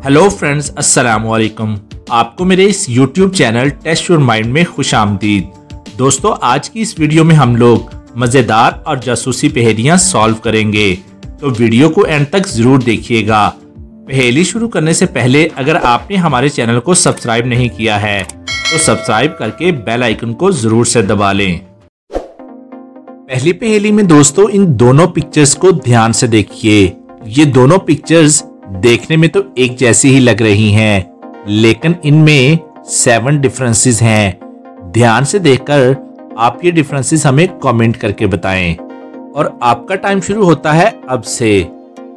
Hello friends, अस्सलाम वालेकुम। आपको मेरे इस YouTube channel test your mind में खुश आमदीद। दोस्तों, आज की इस वीडियो में हम लोग मज़ेदार और जासूसी पहेलियां सॉल्व करेंगे, तो वीडियो को एंड तक ज़रूर देखिएगा। पहेली शुरू करने से पहले अगर आपने हमारे चैनल को सब्सक्राइब नहीं किया है तो सब्सक्राइब करके बेल आइकन को ज़रूर से दबा लें। पहली पहेली में दोस्तों इन दोनों पिक्चर्स को ध्यान से देखिए। ये दोनों पिक्चर्स देखने में तो एक जैसी ही लग रही हैं, लेकिन इनमें 7 डिफरेंसेस हैं। ध्यान से देखकर आप ये डिफरेंसेस हमें कमेंट करके बताएं। और आपका टाइम शुरू होता है अब से।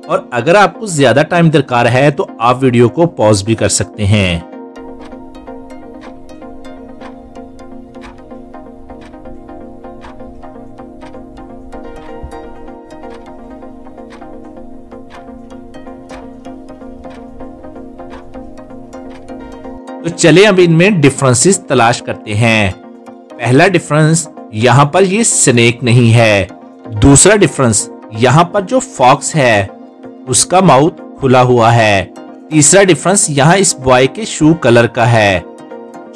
और अगर आपको ज्यादा टाइम दरकार है तो आप वीडियो को पॉज भी कर सकते हैं। तो चले अब इनमें डिफरेंसेस तलाश करते हैं। पहला डिफरेंस, यहाँ पर ये स्नेक नहीं है। दूसरा डिफरेंस, यहाँ पर जो फॉक्स है उसका माउथ खुला हुआ है। तीसरा डिफरेंस, यहाँ इस बॉय के शू कलर का है।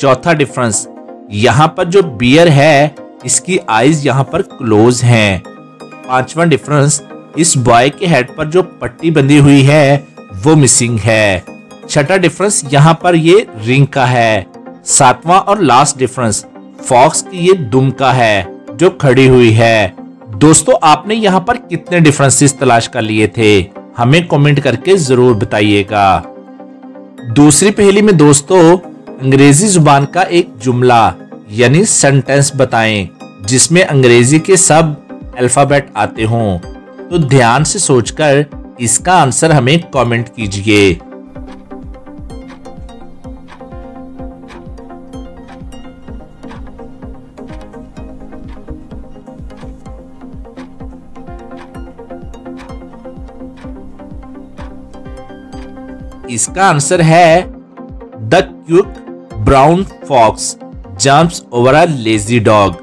चौथा डिफरेंस, यहाँ पर जो बियर है इसकी आईज यहाँ पर क्लोज हैं। पांचवा डिफरेंस, इस बॉय के हेड पर जो पट्टी बंधी हुई है वो मिसिंग है। छठा डिफरेंस, यहाँ पर ये रिंग का है। सातवां और लास्ट डिफरेंस, फॉक्स की ये दुम का है जो खड़ी हुई है। दोस्तों, आपने यहाँ पर कितने डिफरेंसेस तलाश कर लिए थे हमें कमेंट करके जरूर बताइएगा। दूसरी पहेली में दोस्तों अंग्रेजी जुबान का एक जुमला यानी सेंटेंस बताएं जिसमें अंग्रेजी के सब अल्फाबेट आते हों। तो ध्यान से सोचकर इसका आंसर हमें कमेंट कीजिए। इसका आंसर है the quick brown fox jumps over a lazy dog.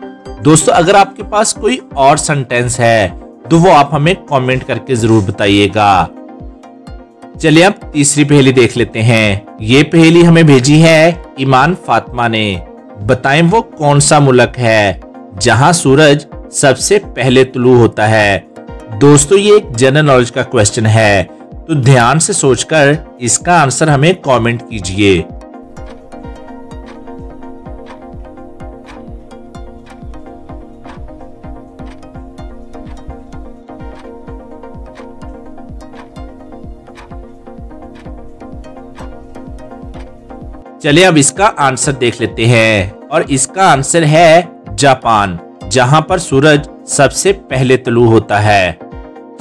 दोस्तों, अगर आपके पास कोई और सेंटेंस है तो वो आप हमें कमेंट करके जरूर बताइएगा। चलिए अब तीसरी पहेली देख लेते हैं। ये पहेली हमें भेजी है ईमान फातिमा ने। बताएं वो कौन सा मुल्क है जहां सूरज सबसे पहले तुलू होता है। दोस्तों, ये एक जनरल नॉलेज का क्वेश्चन है, तो ध्यान से सोचकर इसका आंसर हमें कमेंट कीजिए। चलिए अब इसका आंसर देख लेते हैं। और इसका आंसर है जापान, जहां पर सूरज सबसे पहले तुलू होता है।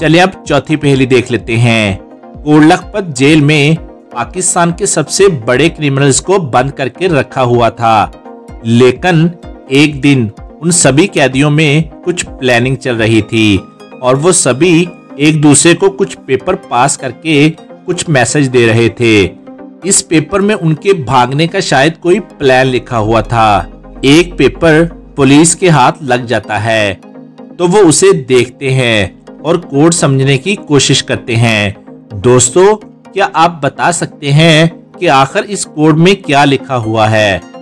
चलिए अब चौथी पहेली देख लेते हैं। कोटलखपत जेल में पाकिस्तान के सबसे बड़े क्रिमिनल्स को बंद करके रखा हुआ था, लेकिन एक दिन उन सभी कैदियों में कुछ प्लानिंग चल रही थी और वो सभी एक दूसरे को कुछ पेपर पास करके कुछ मैसेज दे रहे थे। इस पेपर में उनके भागने का शायद कोई प्लान लिखा हुआ था। एक पेपर पुलिस के हाथ लग जाता है तो वो उसे देखते हैं और कोड समझने की कोशिश करते हैं। दोस्तों, क्या आप बता सकते हैं कि आखिर इस कोड में क्या लिखा हुआ है?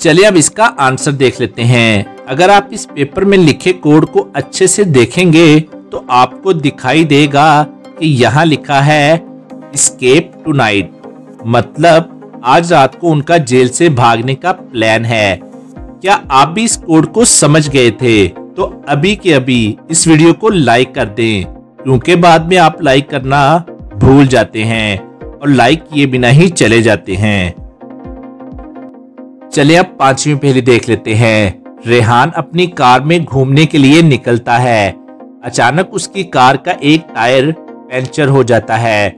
चलिए अब इसका आंसर देख लेते हैं। अगर आप इस पेपर में लिखे कोड को अच्छे से देखेंगे तो आपको दिखाई देगा कि यहाँ लिखा है एस्केप टुनाइट, मतलब आज रात को उनका जेल से भागने का प्लान है। क्या आप भी इस कोड को समझ गए थे? तो अभी के अभी इस वीडियो को लाइक कर दें, क्योंकि बाद में आप लाइक करना भूल जाते हैं और लाइक किए बिना ही चले जाते हैं। चलिए अब पांचवी पहेली देख लेते हैं। रेहान अपनी कार में घूमने के लिए निकलता है। अचानक उसकी कार का एक टायर पंचर हो जाता है।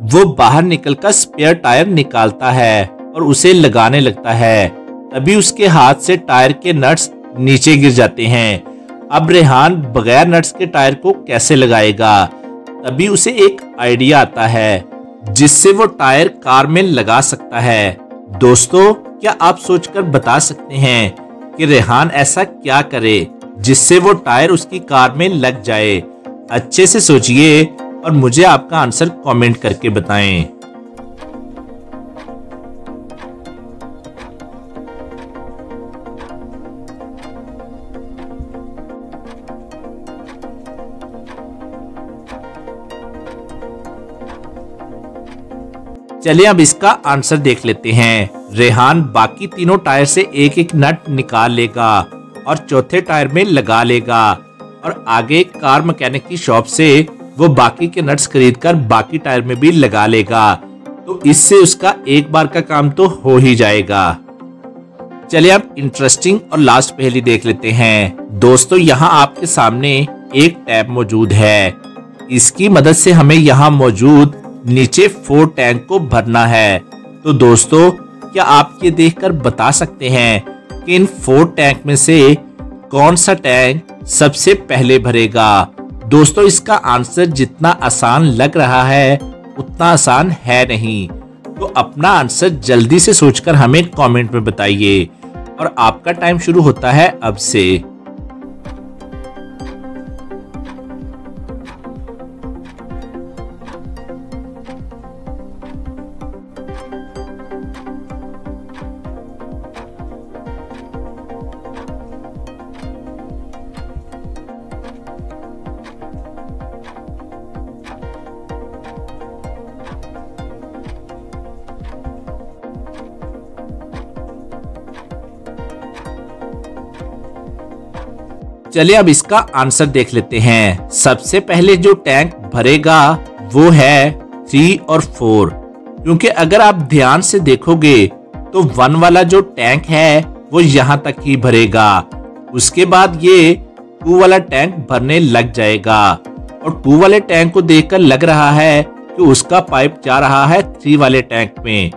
वो बाहर निकलकर स्पेयर टायर निकालता है और उसे लगाने लगता है। तभी उसके हाथ से टायर के नट्स नीचे गिर जाते हैं अब रेहान बगैर नट्स के टायर को कैसे लगाएगा। तभी उसे एक आइडिया आता है जिससे वो टायर कार में लगा सकता है। दोस्तों, क्या आप सोचकर बता सकते हैं कि रेहान ऐसा क्या करे जिससे वो टायर उसकी कार में लग जाए। अच्छे से सोचिए और मुझे आपका आंसर कमेंट करके बताएं। चलिए अब इसका आंसर देख लेते हैं। रेहान बाकी तीनों टायर से एक एक नट निकाल लेगा और चौथे टायर में लगा लेगा और आगे कार मैकेनिक की शॉप से वो बाकी के नट्स खरीदकर बाकी टायर में भी लगा लेगा। तो इससे उसका एक बार का काम तो हो ही जाएगा। चलिए अब इंटरेस्टिंग और लास्ट पहेली देख लेते हैं। दोस्तों, यहाँ आपके सामने एक टैप मौजूद है। इसकी मदद से हमें यहाँ मौजूद नीचे 4 टैंक को भरना है। तो दोस्तों, क्या आप ये देखकर बता सकते हैं कि इन 4 टैंक में से कौन सा टैंक सबसे पहले भरेगा। दोस्तों, इसका आंसर जितना आसान लग रहा है उतना आसान है नहीं। तो अपना आंसर जल्दी से सोचकर हमें कमेंट में बताइए और आपका टाइम शुरू होता है अब से। चलिए अब इसका आंसर देख लेते हैं। सबसे पहले जो टैंक भरेगा वो है 3 और 4, क्योंकि अगर आप ध्यान से देखोगे तो 1 वाला जो टैंक है वो यहाँ तक ही भरेगा। उसके बाद ये 2 वाला टैंक भरने लग जाएगा और 2 वाले टैंक को देखकर लग रहा है कि उसका पाइप जा रहा है 3 वाले टैंक में।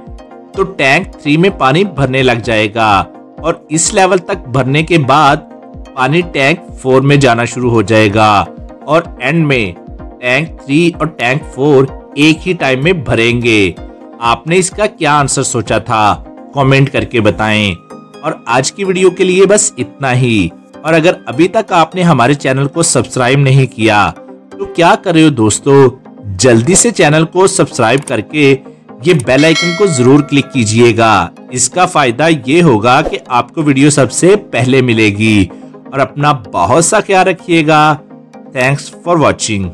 तो टैंक 3 में पानी भरने लग जाएगा और इस लेवल तक भरने के बाद पानी टैंक 4 में जाना शुरू हो जाएगा और एंड में टैंक 3 और टैंक 4 एक ही टाइम में भरेंगे। आपने इसका क्या आंसर सोचा था कमेंट करके बताएं। और आज की वीडियो के लिए बस इतना ही। और अगर अभी तक आपने हमारे चैनल को सब्सक्राइब नहीं किया तो क्या कर रहे हो दोस्तों, जल्दी से चैनल को सब्सक्राइब करके ये बेल आइकन को जरूर क्लिक कीजिएगा। इसका फायदा ये होगा कि आपको वीडियो सबसे पहले मिलेगी। और अपना बहुत सा ख्याल रखिएगा। Thanks for watching.